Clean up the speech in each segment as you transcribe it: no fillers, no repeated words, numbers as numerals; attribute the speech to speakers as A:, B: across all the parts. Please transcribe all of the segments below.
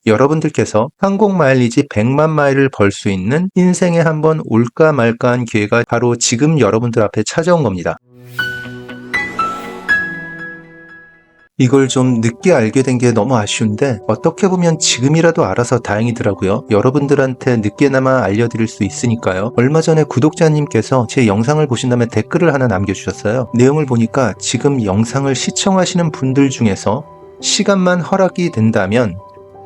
A: 여러분들께서 항공 마일리지 100만 마일을 벌 수 있는 인생에 한번 올까 말까한 기회가 바로 지금 여러분들 앞에 찾아온 겁니다. 이걸 좀 늦게 알게 된 게 너무 아쉬운데 어떻게 보면 지금이라도 알아서 다행이더라고요. 여러분들한테 늦게나마 알려드릴 수 있으니까요. 얼마 전에 구독자님께서 제 영상을 보신 다음에 댓글을 하나 남겨주셨어요. 내용을 보니까 지금 영상을 시청하시는 분들 중에서 시간만 허락이 된다면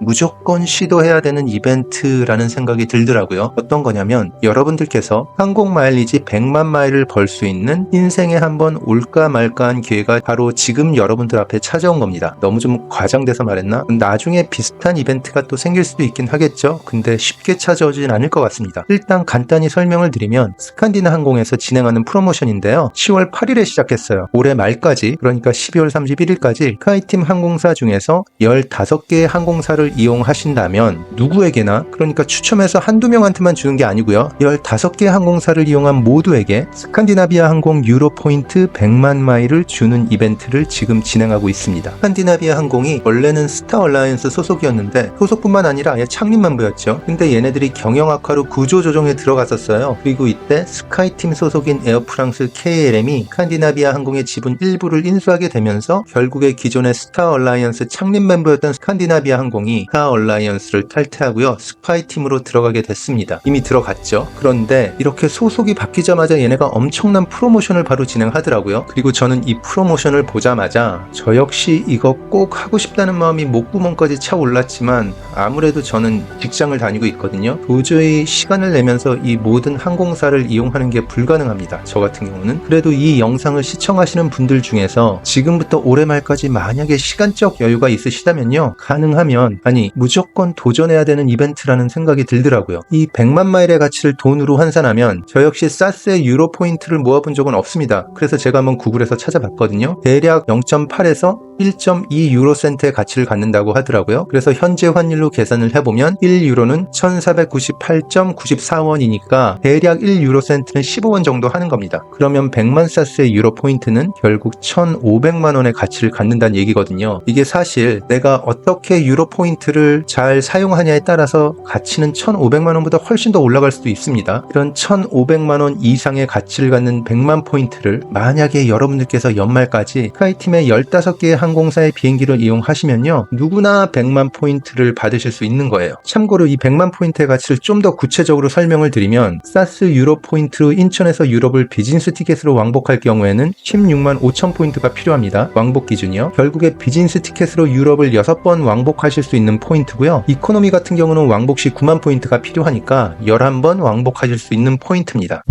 A: 무조건 시도해야 되는 이벤트라는 생각이 들더라고요. 어떤 거냐면 여러분들께서 항공 마일리지 100만 마일을 벌 수 있는 인생에 한번 올까 말까한 기회가 바로 지금 여러분들 앞에 찾아온 겁니다. 너무 좀 과장돼서 말했나? 나중에 비슷한 이벤트가 또 생길 수도 있긴 하겠죠. 근데 쉽게 찾아오진 않을 것 같습니다. 일단 간단히 설명을 드리면 스칸디나 항공에서 진행하는 프로모션인데요. 10월 8일에 시작했어요. 올해 말까지, 그러니까 12월 31일까지 스카이팀 항공사 중에서 15개의 항공사를 이용하신다면 누구에게나, 그러니까 추첨해서 한두 명한테만 주는 게 아니고요, 15개 항공사를 이용한 모두에게 스칸디나비아 항공 유로 포인트 100만 마일을 주는 이벤트를 지금 진행하고 있습니다. 스칸디나비아 항공이 원래는 스타 얼라이언스 소속이었는데 소속뿐만 아니라 아예 창립 멤버였죠. 근데 얘네들이 경영 악화로 구조 조정에 들어갔었어요. 그리고 이때 스카이팀 소속인 에어프랑스 KLM이 스칸디나비아 항공의 지분 일부를 인수하게 되면서 결국에 기존의 스타 얼라이언스 창립 멤버였던 스칸디나비아 항공이 스타 얼라이언스를 탈퇴하고요, 스카이팀으로 들어가게 됐습니다. 이미 들어갔죠. 그런데 이렇게 소속이 바뀌자마자 얘네가 엄청난 프로모션을 바로 진행하더라고요. 그리고 저는 이 프로모션을 보자마자 저 역시 이거 꼭 하고 싶다는 마음이 목구멍까지 차올랐지만 아무래도 저는 직장을 다니고 있거든요. 도저히 시간을 내면서 이 모든 항공사를 이용하는 게 불가능합니다. 저 같은 경우는. 그래도 이 영상을 시청하시는 분들 중에서 지금부터 올해 말까지 만약에 시간적 여유가 있으시다면요, 가능하면, 아니 무조건 도전해야 되는 이벤트라는 생각이 들더라고요. 이 100만 마일의 가치를 돈으로 환산하면 저 역시 사스의 유로 포인트를 모아본 적은 없습니다. 그래서 제가 한번 구글에서 찾아봤거든요. 대략 0.8에서 1.2 유로센트의 가치를 갖는다고 하더라고요. 그래서 현재 환율로 계산을 해보면 1유로는 1498.94원이니까 대략 1유로센트는 15원 정도 하는 겁니다. 그러면 100만 사스의 유로 포인트는 결국 1,500만 원의 가치를 갖는다는 얘기거든요. 이게 사실 내가 어떻게 유로 포인트를 잘 사용하냐에 따라서 가치는 1,500만 원보다 훨씬 더 올라갈 수도 있습니다. 그런 1,500만 원 이상의 가치를 갖는 100만 포인트를 만약에 여러분들께서 연말까지 스카이팀의 15개의 항공사의 비행기를 이용하시면요, 누구나 100만 포인트를 받으실 수 있는 거예요. 참고로 이 100만 포인트의 가치를 좀 더 구체적으로 설명을 드리면 사스 유로 포인트로 인천에서 유럽을 비즈니스 티켓으로 왕복할 경우에는 16만 5천 포인트가 필요합니다. 왕복 기준이요. 결국에 비즈니스 티켓으로 유럽을 6번 왕복하실 수 있는 포인트고요. 이코노미 같은 경우는 왕복 시 9만 포인트가 필요하니까 11번 왕복하실 수 있는 포인트입니다.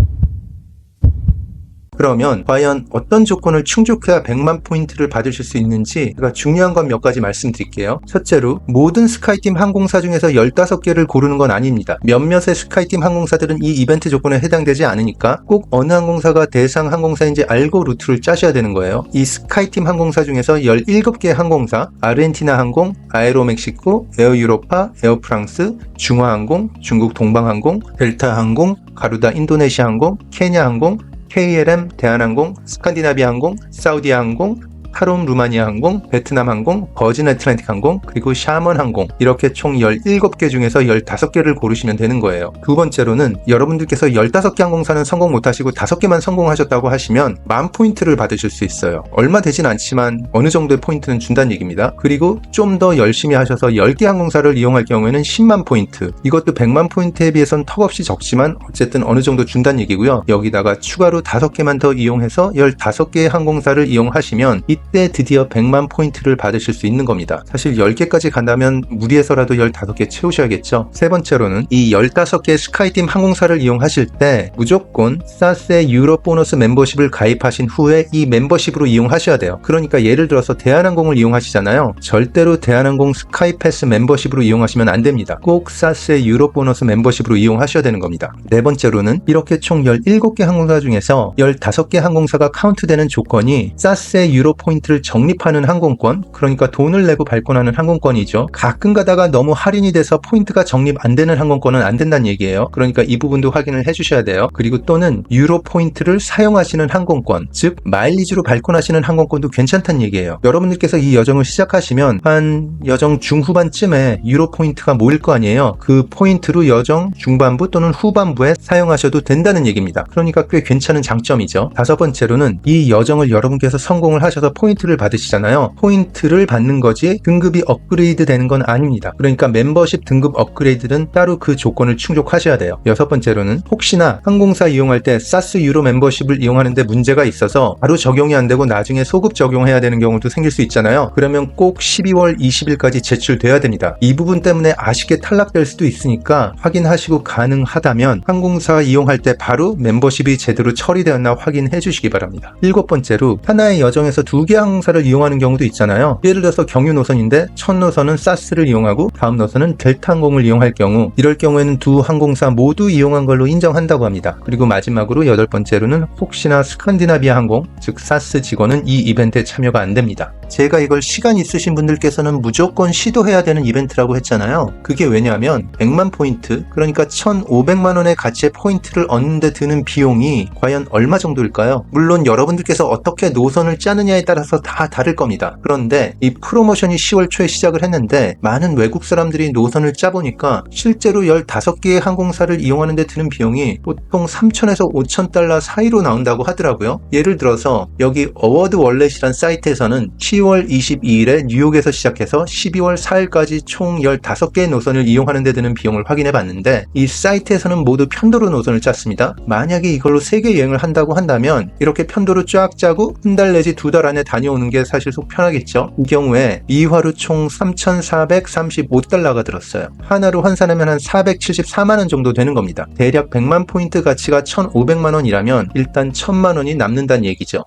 A: 그러면 과연 어떤 조건을 충족해야 100만 포인트를 받으실 수 있는지 제가 중요한 건 몇 가지 말씀드릴게요. 첫째로 모든 스카이팀 항공사 중에서 15개를 고르는 건 아닙니다. 몇몇의 스카이팀 항공사들은 이 이벤트 조건에 해당되지 않으니까 꼭 어느 항공사가 대상 항공사인지 알고 루트를 짜셔야 되는 거예요. 이 스카이팀 항공사 중에서 17개 항공사, 아르헨티나 항공, 아에로멕시코, 에어유로파, 에어프랑스, 중화항공, 중국 동방항공, 델타 항공, 가루다 인도네시아 항공, 케냐 항공, KLM, 대한항공, 스칸디나비아 항공, 사우디아 항공, 카롬 루마니아 항공, 베트남 항공, 버진 애틀랜틱 항공, 그리고 샤먼 항공, 이렇게 총 17개 중에서 15개를 고르시면 되는 거예요. 두 번째로는 여러분들께서 15개 항공사는 성공 못하시고 5개만 성공하셨다고 하시면 10,000포인트를 받으실 수 있어요. 얼마 되진 않지만 어느 정도의 포인트는 준다는 얘기입니다. 그리고 좀 더 열심히 하셔서 10개 항공사를 이용할 경우에는 10만 포인트, 이것도 100만 포인트에 비해서는 턱없이 적지만 어쨌든 어느 정도 준다는 얘기고요. 여기다가 추가로 5개만 더 이용해서 15개의 항공사를 이용하시면 이때 드디어 100만 포인트를 받으실 수 있는 겁니다. 사실 10개까지 간다면 무리해서라도 15개 채우셔야겠죠. 세 번째로는 이 15개 스카이팀 항공사를 이용하실 때 무조건 사스의 유로 보너스 멤버십을 가입하신 후에 이 멤버십으로 이용하셔야 돼요. 그러니까 예를 들어서 대한항공을 이용하시잖아요. 절대로 대한항공 스카이패스 멤버십으로 이용하시면 안 됩니다. 꼭 사스의 유로 보너스 멤버십으로 이용하셔야 되는 겁니다. 네 번째로는 이렇게 총 17개 항공사 중에서 15개 항공사가 카운트되는 조건이 사스의 유로 포인트 포인트를 적립하는 항공권, 그러니까 돈을 내고 발권하는 항공권이죠. 가끔 가다가 너무 할인이 돼서 포인트가 적립 안 되는 항공권은 안 된다는 얘기예요. 그러니까 이 부분도 확인을 해주셔야 돼요. 그리고 또는 유로 포인트를 사용하시는 항공권, 즉 마일리지로 발권하시는 항공권도 괜찮다는 얘기예요. 여러분들께서 이 여정을 시작하시면 한 여정 중후반쯤에 유로 포인트가 모일 거 아니에요. 그 포인트로 여정 중반부 또는 후반부에 사용하셔도 된다는 얘기입니다. 그러니까 꽤 괜찮은 장점이죠. 다섯 번째로는 이 여정을 여러분께서 성공을 하셔서 포인트를 받으시잖아요. 포인트를 받는 거지 등급이 업그레이드 되는 건 아닙니다. 그러니까 멤버십 등급 업그레이드는 따로 그 조건을 충족하셔야 돼요. 여섯 번째로는 혹시나 항공사 이용할 때 사스 유로 멤버십을 이용하는데 문제가 있어서 바로 적용이 안 되고 나중에 소급 적용해야 되는 경우도 생길 수 있잖아요. 그러면 꼭 12월 20일까지 제출돼야 됩니다. 이 부분 때문에 아쉽게 탈락될 수도 있으니까 확인하시고 가능하다면 항공사 이용할 때 바로 멤버십이 제대로 처리되었나 확인해 주시기 바랍니다. 일곱 번째로 하나의 여정에서 두 개 항공사를 이용하는 경우도 있잖아요. 예를 들어서 경유 노선인데 첫 노선은 사스를 이용하고 다음 노선은 델타 항공을 이용할 경우, 이럴 경우에는 두 항공사 모두 이용한 걸로 인정한다고 합니다. 그리고 마지막으로 여덟 번째로는 혹시나 스칸디나비아 항공, 즉 사스 직원은 이 이벤트에 참여가 안 됩니다. 제가 이걸 시간 있으신 분들께서는 무조건 시도해야 되는 이벤트라고 했잖아요. 그게 왜냐하면 100만 포인트, 그러니까 1,500만 원의 가치의 포인트를 얻는 데 드는 비용이 과연 얼마 정도일까요? 물론 여러분들께서 어떻게 노선을 짜느냐에 따라서 다 다를 겁니다. 그런데 이 프로모션이 10월 초에 시작을 했는데 많은 외국 사람들이 노선을 짜보니까 실제로 15개의 항공사를 이용하는 데 드는 비용이 보통 3,000에서 5,000달러 사이로 나온다고 하더라고요. 예를 들어서 여기 어워드 월렛이란 사이트에서는 10월 22일에 뉴욕에서 시작해서 12월 4일까지 총 15개의 노선을 이용하는 데 드는 비용을 확인해 봤는데 이 사이트에서는 모두 편도로 노선을 짰습니다. 만약에 이걸로 3개 여행을 한다고 한다면 이렇게 편도로 쫙 짜고 한 달 내지 2달 안에 다녀오는 게 사실 속 편하겠죠. 이 경우에 이화로 총 3,435달러가 들었어요. 하나로 환산하면 한 474만 원 정도 되는 겁니다. 대략 100만 포인트 가치가 1,500만 원이라면 일단 1,000만 원이 남는다는 얘기죠.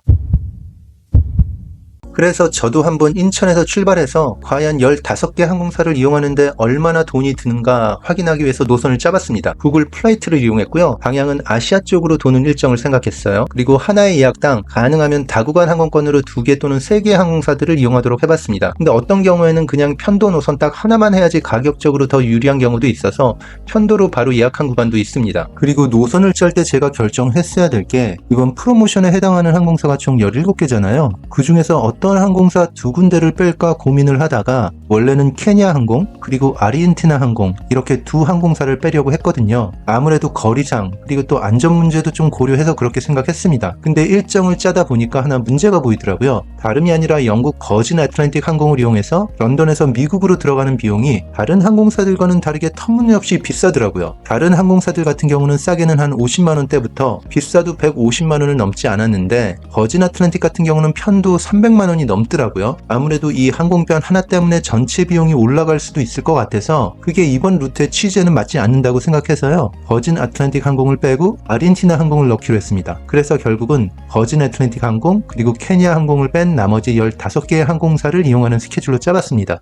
A: 그래서 저도 한번 인천에서 출발해서 과연 15개 항공사를 이용하는데 얼마나 돈이 드는가 확인하기 위해서 노선을 짜봤습니다. 구글 플라이트를 이용했고요. 방향은 아시아 쪽으로 도는 일정을 생각했어요. 그리고 하나의 예약당 가능하면 다구간 항공권으로 2개 또는 3개 항공사들을 이용하도록 해봤습니다. 근데 어떤 경우에는 그냥 편도 노선 딱 하나만 해야지 가격적으로 더 유리한 경우도 있어서 편도로 바로 예약한 구간도 있습니다. 그리고 노선을 짤 때 제가 결정했어야 될 게 이번 프로모션에 해당하는 항공사가 총 17개잖아요. 그 중에서 어떤 항공사 2군데를 뺄까 고민을 하다가 원래는 케냐 항공 그리고 아르헨티나 항공 이렇게 두 항공사를 빼려고 했거든요. 아무래도 거리상 그리고 또 안전 문제도 좀 고려해서 그렇게 생각했습니다. 근데 일정을 짜다 보니까 하나 문제가 보이더라고요. 다름이 아니라 영국 버진 애틀랜틱 항공을 이용해서 런던에서 미국으로 들어가는 비용이 다른 항공사들과는 다르게 터무니없이 비싸더라고요. 다른 항공사들 같은 경우는 싸게는 한 50만원대부터 비싸도 150만원을 넘지 않았는데 버진 애틀랜틱 같은 경우는 편도 300만원이 넘더라고요. 아무래도 이 항공편 하나 때문에 전체 비용이 올라갈 수도 있을 것 같아서 그게 이번 루트의 취지에는 맞지 않는다고 생각해서요. 버진 애틀랜틱 항공을 빼고 아르헨티나 항공을 넣기로 했습니다. 그래서 결국은 버진 애틀랜틱 항공 그리고 케냐 항공을 뺀 나머지 15개의 항공사를 이용하는 스케줄로 짜봤습니다.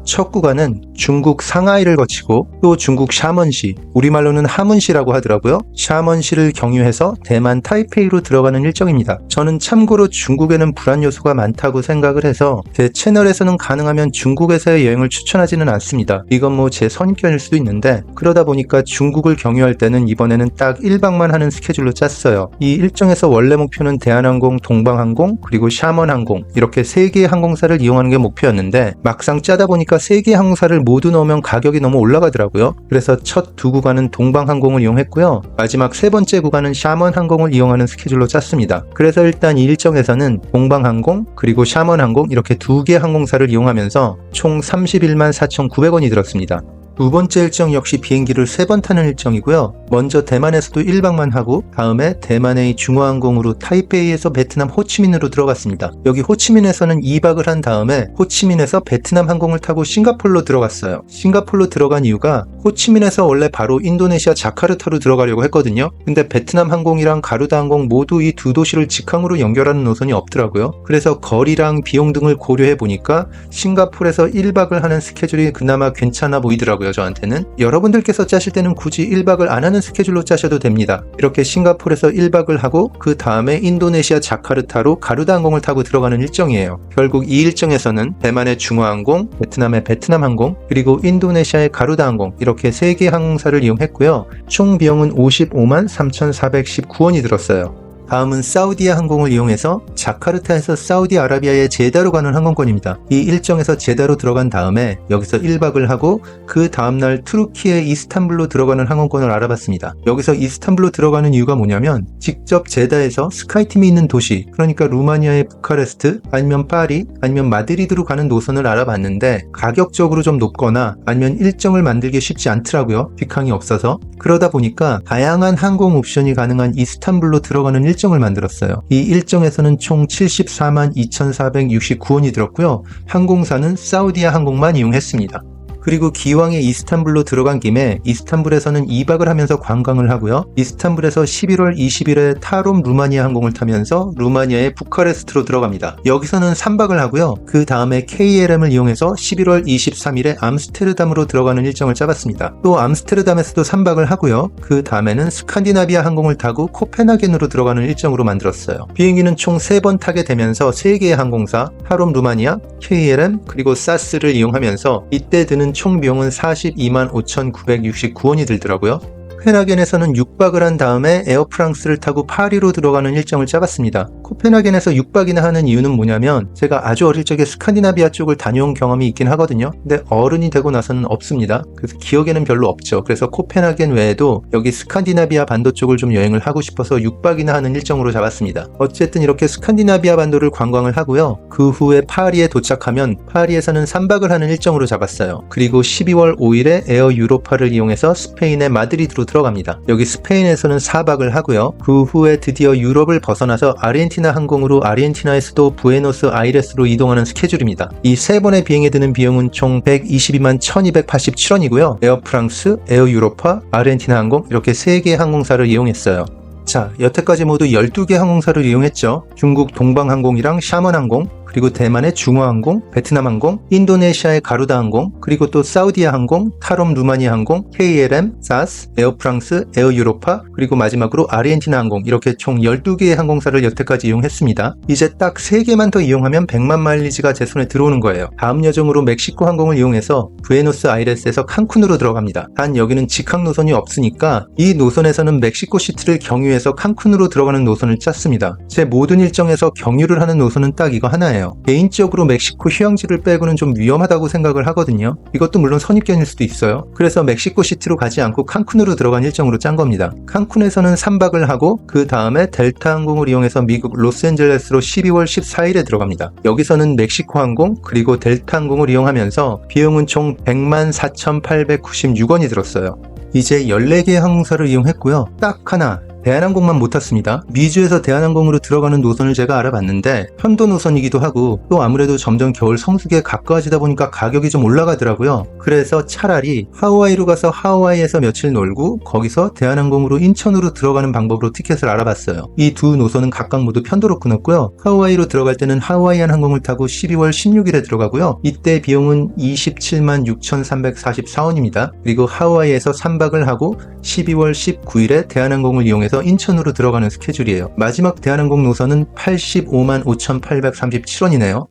A: 첫 구간은 중국 상하이를 거치고 또 중국 샤먼시, 우리말로는 하문시라고 하더라고요. 샤먼시를 경유해서 대만 타이페이로 들어가는 일정입니다. 저는 참고로 중국에는 불안 요소가 많다고 생각을 해서 제 채널에서는 가능하면 중국에서의 여행을 추천하지는 않습니다. 이건 뭐 제 선입견일 수도 있는데 그러다 보니까 중국을 경유할 때는 이번에는 딱 1박만 하는 스케줄로 짰어요. 이 일정에서 원래 목표는 대한항공, 동방항공, 그리고 샤먼항공 이렇게 3개의 항공사를 이용하는 게 목표였는데 막상 짜다 보니까 3개 항공사를 모두 넣으면 가격이 너무 올라가더라고요. 그래서 첫 2구간은 동방항공을 이용했고요. 마지막 3번째 구간은 샤먼항공을 이용하는 스케줄로 짰습니다. 그래서 일단 이 일정에서는 동방항공 그리고 샤먼항공 이렇게 2개 항공사를 이용하면서 총 31만 4,900원이 들었습니다. 두 번째 일정 역시 비행기를 3번 타는 일정이고요. 먼저 대만에서도 1박만 하고 다음에 대만의 중화항공으로 타이페이에서 베트남 호치민으로 들어갔습니다. 여기 호치민에서는 2박을 한 다음에 호치민에서 베트남 항공을 타고 싱가포르로 들어갔어요. 싱가포르로 들어간 이유가 호치민에서 원래 바로 인도네시아 자카르타로 들어가려고 했거든요. 근데 베트남 항공이랑 가루다 항공 모두 이 두 도시를 직항으로 연결하는 노선이 없더라고요. 그래서 거리랑 비용 등을 고려해 보니까 싱가포르에서 1박을 하는 스케줄이 그나마 괜찮아 보이더라고요. 있더라고요, 저한테는. 여러분들께서 짜실 때는 굳이 1박을 안 하는 스케줄로 짜셔도 됩니다. 이렇게 싱가포르에서 1박을 하고 그 다음에 인도네시아 자카르타로 가루다 항공을 타고 들어가는 일정이에요. 결국 이 일정에서는 대만의 중화항공, 베트남의 베트남항공, 그리고 인도네시아의 가루다 항공 이렇게 3개 항공사를 이용했고요. 총 비용은 55만 3,419원이 들었어요. 다음은 사우디아 항공을 이용해서 자카르타에서 사우디아라비아의 제다로 가는 항공권입니다. 이 일정에서 제다로 들어간 다음에 여기서 1박을 하고 그 다음날 투르키의 이스탄불로 들어가는 항공권을 알아봤습니다. 여기서 이스탄불로 들어가는 이유가 뭐냐면 직접 제다에서 스카이팀이 있는 도시, 그러니까 루마니아의 부카레스트 아니면 파리 아니면 마드리드로 가는 노선을 알아봤는데 가격적으로 좀 높거나 아니면 일정을 만들기 쉽지 않더라고요. 빅항이 없어서. 그러다 보니까 다양한 항공 옵션이 가능한 이스탄불로 들어가는 일정을 만들었어요. 이 일정에서는 총 74만 2,469원이 들었고요. 항공사는 사우디아 항공만 이용했습니다. 그리고 기왕에 이스탄불로 들어간 김에 이스탄불에서는 2박을 하면서 관광을 하고요. 이스탄불에서 11월 20일에 타롬 루마니아 항공을 타면서 루마니아의 부카레스트로 들어갑니다. 여기서는 3박을 하고요. 그 다음에 KLM을 이용해서 11월 23일에 암스테르담으로 들어가는 일정을 짜봤습니다. 또 암스테르담에서도 3박을 하고요. 그 다음에는 스칸디나비아 항공을 타고 코펜하겐으로 들어가는 일정으로 만들었어요. 비행기는 총 3번 타게 되면서 3개의 항공사, 타롬 루마니아, KLM, 그리고 사스를 이용하면서 이때 드는 총 비용은 42만 5,969원이 들더라고요. 코펜하겐에서는 6박을 한 다음에 에어프랑스를 타고 파리로 들어가는 일정을 짜봤습니다. 코펜하겐에서 6박이나 하는 이유는 뭐냐면 제가 아주 어릴 적에 스칸디나비아 쪽을 다녀온 경험이 있긴 하거든요. 근데 어른이 되고 나서는 없습니다. 그래서 기억에는 별로 없죠. 그래서 코펜하겐 외에도 여기 스칸디나비아 반도 쪽을 좀 여행을 하고 싶어서 6박이나 하는 일정으로 잡았습니다. 어쨌든 이렇게 스칸디나비아 반도를 관광을 하고요. 그 후에 파리에 도착하면 파리에서는 3박을 하는 일정으로 잡았어요. 그리고 12월 5일에 에어 유로파를 이용해서 스페인의 마드리드로 들어갑니다. 여기 스페인에서는 4박을 하고요. 그 후에 드디어 유럽을 벗어나서 아르헨티나 항공으로 아르헨티나에서도 부에노스 아이레스로 이동하는 스케줄입니다. 이 3번의 비행에 드는 비용은 총 122만 1287원이고요. 에어 프랑스, 에어 유로파, 아르헨티나 항공 이렇게 3개의 항공사를 이용했어요. 자, 여태까지 모두 12개 항공사를 이용했죠. 중국 동방항공이랑 샤먼항공, 그리고 대만의 중화항공, 베트남항공, 인도네시아의 가루다 항공, 그리고 또 사우디아 항공, 타롬 루마니아 항공, KLM, 사스, 에어프랑스, 에어 유로파, 그리고 마지막으로 아르헨티나 항공 이렇게 총 12개의 항공사를 여태까지 이용했습니다. 이제 딱 3개만 더 이용하면 100만 마일리지가 제 손에 들어오는 거예요. 다음 여정으로 멕시코 항공을 이용해서 부에노스 아이레스에서 칸쿤으로 들어갑니다. 단 여기는 직항 노선이 없으니까 이 노선에서는 멕시코 시티를 경유해서 칸쿤으로 들어가는 노선을 짰습니다. 제 모든 일정에서 경유를 하는 노선은 딱 이거 하나예요. 개인적으로 멕시코 휴양지를 빼고는 좀 위험하다고 생각을 하거든요. 이것도 물론 선입견일 수도 있어요. 그래서 멕시코 시티로 가지 않고 칸쿤으로 들어간 일정으로 짠 겁니다. 칸쿤에서는 3박을 하고 그 다음에 델타 항공을 이용해서 미국 로스앤젤레스로 12월 14일에 들어갑니다. 여기서는 멕시코 항공 그리고 델타 항공을 이용하면서 비용은 총 100만 4,896원이 들었어요. 이제 14개의 항공사를 이용했고요. 딱 하나 대한항공만 못 탔습니다. 미주에서 대한항공으로 들어가는 노선을 제가 알아봤는데 편도 노선이기도 하고 또 아무래도 점점 겨울 성수기에 가까워지다 보니까 가격이 좀 올라가더라고요. 그래서 차라리 하와이로 가서 하와이에서 며칠 놀고 거기서 대한항공으로 인천으로 들어가는 방법으로 티켓을 알아봤어요. 이 두 노선은 각각 모두 편도로 끊었고요. 하와이로 들어갈 때는 하와이안 항공을 타고 12월 16일에 들어가고요. 이때 비용은 27만 6,344원입니다. 그리고 하와이에서 3박을 하고 12월 19일에 대한항공을 이용해서 인천으로 들어가는 스케줄이에요. 마지막 대한항공 노선은 85만 5,837원이네요.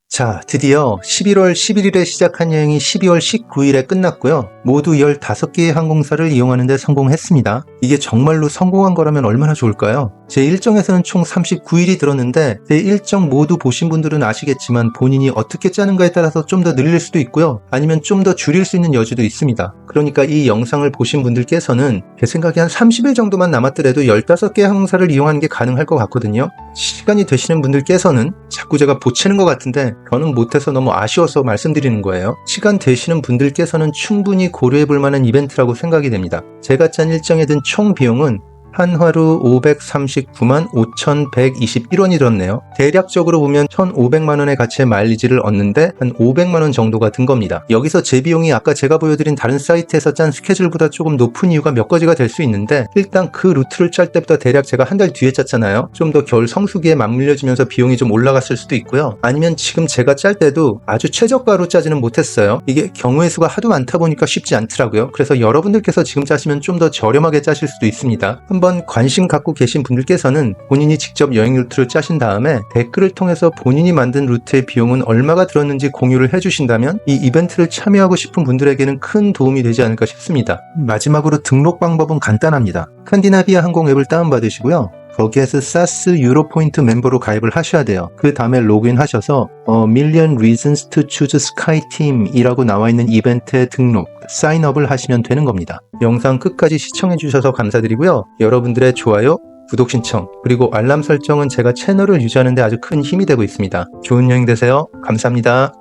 A: 자, 드디어 11월 11일에 시작한 여행이 12월 19일에 끝났고요. 모두 15개의 항공사를 이용하는 데 성공했습니다. 이게 정말로 성공한 거라면 얼마나 좋을까요? 제 일정에서는 총 39일이 들었는데 제 일정 모두 보신 분들은 아시겠지만 본인이 어떻게 짜는가에 따라서 좀 더 늘릴 수도 있고요. 아니면 좀 더 줄일 수 있는 여지도 있습니다. 그러니까 이 영상을 보신 분들께서는 제 생각에 한 30일 정도만 남았더라도 15개 항공사를 이용하는 게 가능할 것 같거든요. 시간이 되시는 분들께서는 자꾸 제가 보채는 것 같은데 저는 못해서 너무 아쉬워서 말씀드리는 거예요. 시간 되시는 분들께서는 충분히 고려해 볼 만한 이벤트라고 생각이 됩니다. 제가 짠 일정에 든 총 비용은 한화로 539만 5,121원이 들었네요. 대략적으로 보면 1,500만원의 가치의 마일리지를 얻는데 한 500만원 정도가 든 겁니다. 여기서 제 비용이 아까 제가 보여드린 다른 사이트에서 짠 스케줄보다 조금 높은 이유가 몇 가지가 될 수 있는데, 일단 그 루트를 짤 때보다 대략 제가 한 달 뒤에 짰잖아요. 좀 더 겨울 성수기에 맞물려지면서 비용이 좀 올라갔을 수도 있고요. 아니면 지금 제가 짤 때도 아주 최저가로 짜지는 못했어요. 이게 경우의 수가 하도 많다 보니까 쉽지 않더라고요. 그래서 여러분들께서 지금 짜시면 좀 더 저렴하게 짜실 수도 있습니다. 한번 관심 갖고 계신 분들께서는 본인이 직접 여행 루트를 짜신 다음에 댓글을 통해서 본인이 만든 루트의 비용은 얼마가 들었는지 공유를 해주신다면 이 이벤트를 참여하고 싶은 분들에게는 큰 도움이 되지 않을까 싶습니다. 마지막으로 등록 방법은 간단합니다. 스칸디나비아 항공 앱을 다운받으시고요. 거기에서 사스 유로 포인트 멤버로 가입을 하셔야 돼요. 그 다음에 로그인 하셔서 Million Reasons to Choose Sky Team 이라고 나와 있는 이벤트에 등록, 사인업을 하시면 되는 겁니다. 영상 끝까지 시청해 주셔서 감사드리고요. 여러분들의 좋아요, 구독 신청, 그리고 알람 설정은 제가 채널을 유지하는 데 아주 큰 힘이 되고 있습니다. 좋은 여행 되세요. 감사합니다.